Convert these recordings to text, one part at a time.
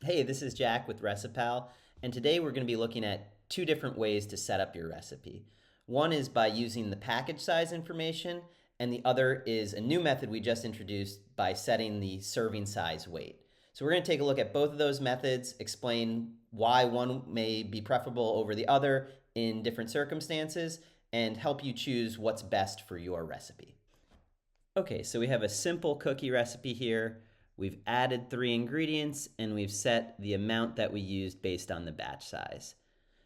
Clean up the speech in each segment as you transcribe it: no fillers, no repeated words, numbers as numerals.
Hey, this is Jack with Recipal, and today we're going to be looking at two different ways to set up your recipe. One is by using the package size information, and the other is a new method we just introduced by setting the serving size weight. So we're going to take a look at both of those methods, explain why one may be preferable over the other in different circumstances, and help you choose what's best for your recipe. Okay, so we have a simple cookie recipe here. We've added 3 ingredients and we've set the amount that we used based on the batch size.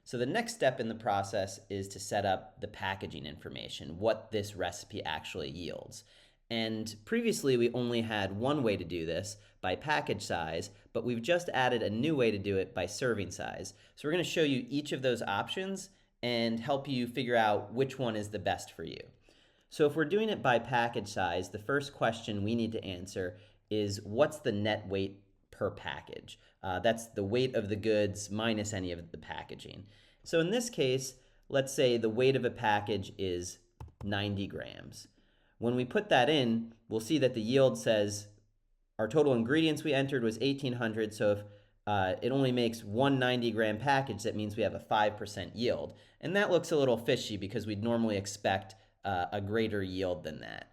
So the next step in the process is to set up the packaging information, what this recipe actually yields. And previously we only had one way to do this, by package size, but we've just added a new way to do it by serving size. So we're going to show you each of those options and help you figure out which one is the best for you. So if we're doing it by package size, the first question we need to answer is what's the net weight per package? That's the weight of the goods minus any of the packaging. So in this case, let's say the weight of a package is 90 grams. When we put that in, we'll see that the yield says our total ingredients we entered was 1,800, so if it only makes one 90-gram package, that means we have a 5% yield. And that looks a little fishy because we'd normally expect a greater yield than that.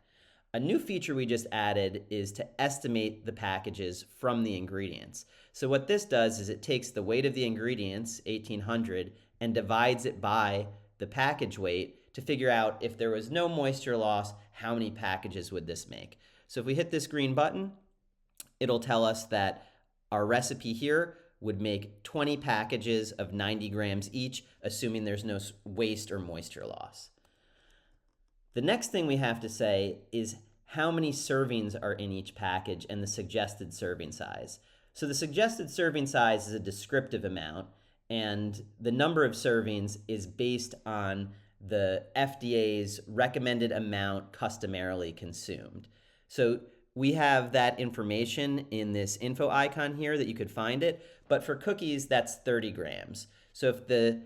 A new feature we just added is to estimate the packages from the ingredients. So what this does is it takes the weight of the ingredients, 1,800, and divides it by the package weight to figure out if there was no moisture loss, how many packages would this make. So if we hit this green button, it'll tell us that our recipe here would make 20 packages of 90 grams each, assuming there's no waste or moisture loss. The next thing we have to say is how many servings are in each package and the suggested serving size. So the suggested serving size is a descriptive amount, and the number of servings is based on the FDA's recommended amount customarily consumed. So we have that information in this info icon here that you could find it, but for cookies, that's 30 grams. So if the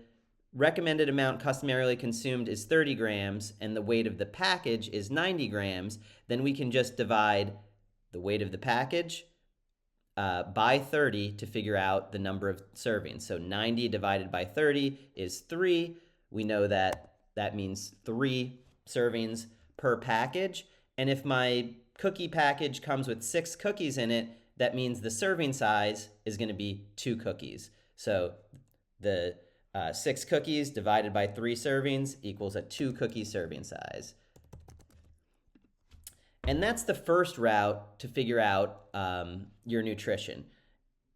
recommended amount customarily consumed is 30 grams and the weight of the package is 90 grams, then we can just divide the weight of the package by 30 to figure out the number of servings. So 90 divided by 30 is 3. We know that that means 3 servings per package. And if my cookie package comes with 6 cookies in it, that means the serving size is going to be 2 cookies. So the 6 cookies divided by 3 servings equals a 2 cookie serving size. And that's the first route to figure out your nutrition.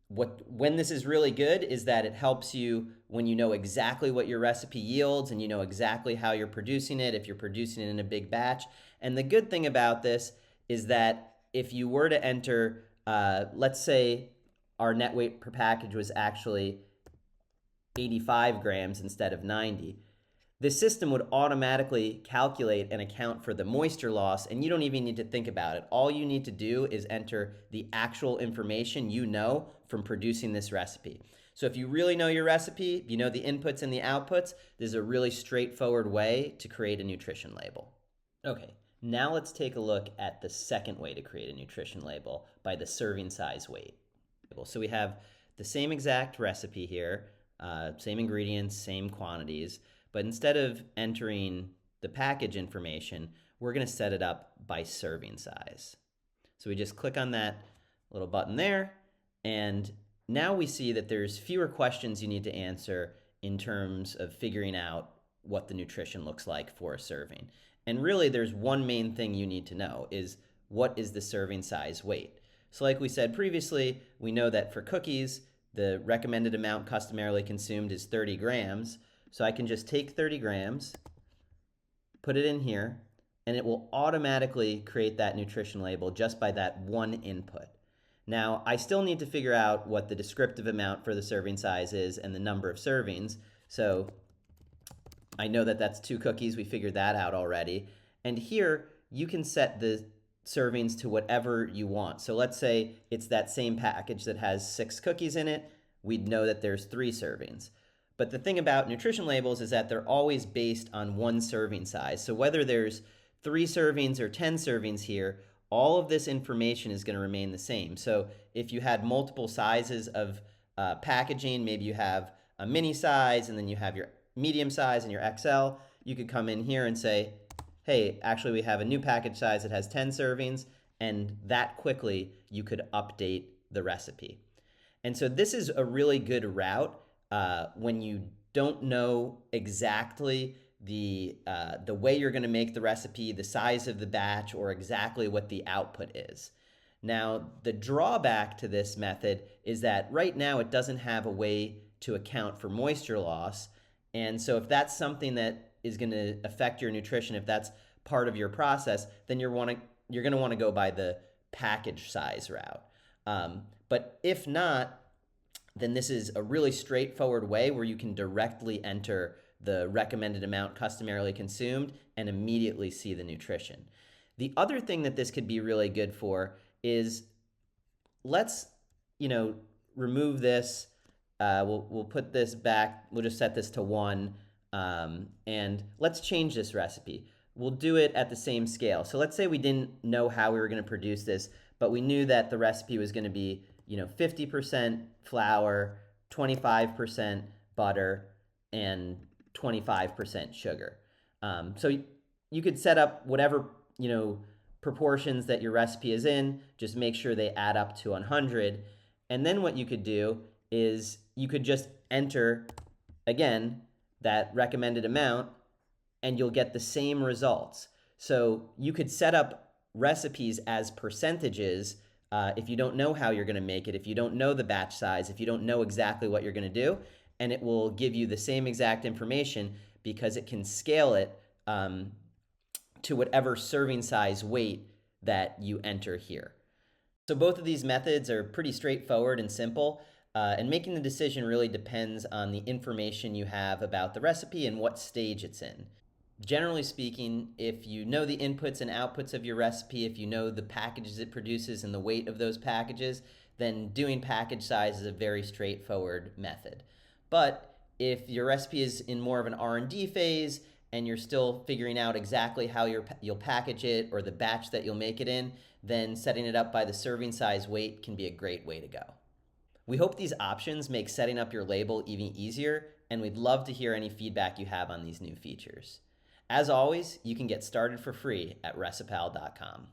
When this is really good is that it helps you when you know exactly what your recipe yields and you know exactly how you're producing it, if you're producing it in a big batch. And the good thing about this is that if you were to enter, let's say our net weight per package was actually 85 grams instead of 90. The system would automatically calculate and account for the moisture loss, and you don't even need to think about it. All you need to do is enter the actual information you know from producing this recipe. So if you really know your recipe, you know the inputs and the outputs, this is a really straightforward way to create a nutrition label. Okay, now let's take a look at the second way to create a nutrition label by the serving size weight. So we have the same exact recipe here, same ingredients, same quantities, but instead of entering the package information, we're going to set it up by serving size. So we just click on that little button there, and now we see that there's fewer questions you need to answer in terms of figuring out what the nutrition looks like for a serving. And really, there's one main thing you need to know is what is the serving size weight. So like we said previously, we know that for cookies, the recommended amount customarily consumed is 30 grams. So I can just take 30 grams, put it in here, and it will automatically create that nutrition label just by that one input. Now, I still need to figure out what the descriptive amount for the serving size is and the number of servings. So I know that that's 2 cookies. We figured that out already. And here, you can set the servings to whatever you want. So let's say it's that same package that has 6 cookies in it. We'd know that there's 3 servings. But the thing about nutrition labels is that they're always based on one serving size. So whether there's 3 servings or 10 servings here, all of this information is going to remain the same. So if you had multiple sizes of packaging, maybe you have a mini size and then you have your medium size and your XL, you could come in here and say, hey, actually we have a new package size that has 10 servings, and that quickly you could update the recipe. And so this is a really good route when you don't know exactly the way you're going to make the recipe, the size of the batch, or exactly what the output is. Now, the drawback to this method is that right now it doesn't have a way to account for moisture loss. And so if that's something that is going to affect your nutrition, if that's part of your process, then you're going to want to go by the package size route. But if not, then this is a really straightforward way where you can directly enter the recommended amount customarily consumed and immediately see the nutrition. The other thing that this could be really good for is, let's remove this. We'll put this back. We'll just set this to 1, and let's change this recipe. We'll do it at the same scale. So let's say we didn't know how we were going to produce this, but we knew that the recipe was going to be 50% flour, 25% butter, and 25% sugar. So you could set up whatever proportions that your recipe is in, just make sure they add up to 100. And then what you could do is you could just enter, again, that recommended amount, and you'll get the same results. So you could set up recipes as percentages if you don't know how you're going to make it, if you don't know the batch size, if you don't know exactly what you're going to do, and it will give you the same exact information because it can scale it to whatever serving size weight that you enter here. So both of these methods are pretty straightforward and simple, and making the decision really depends on the information you have about the recipe and what stage it's in. Generally speaking, if you know the inputs and outputs of your recipe, if you know the packages it produces and the weight of those packages, then doing package size is a very straightforward method. But if your recipe is in more of an R&D phase and you're still figuring out exactly how you'll package it or the batch that you'll make it in, then setting it up by the serving size weight can be a great way to go. We hope these options make setting up your label even easier, and we'd love to hear any feedback you have on these new features. As always, you can get started for free at Recipal.com.